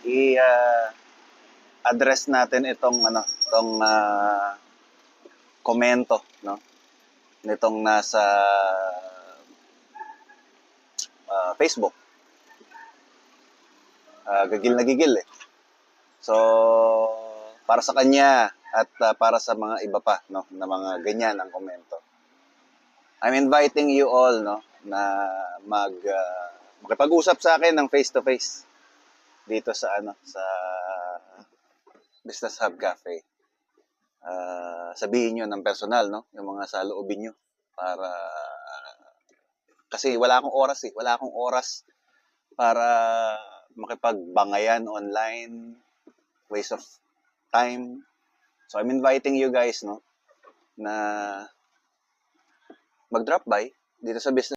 I-address natin itong komento, no, nitong nasa Facebook. Gigil na gigil eh. So para sa kanya at para sa mga iba pa, no, na mga ganyan ang komento, I'm inviting you all, no, na makipag-usap sa akin ng face to face dito sa sa Business Hub Cafe. Sabihin nyo ng personal, no, yung mga saloobin nyo, para kasi wala akong oras para makipagbangayan online, waste of time. So I'm inviting you guys, no, na mag-drop by dito sa Business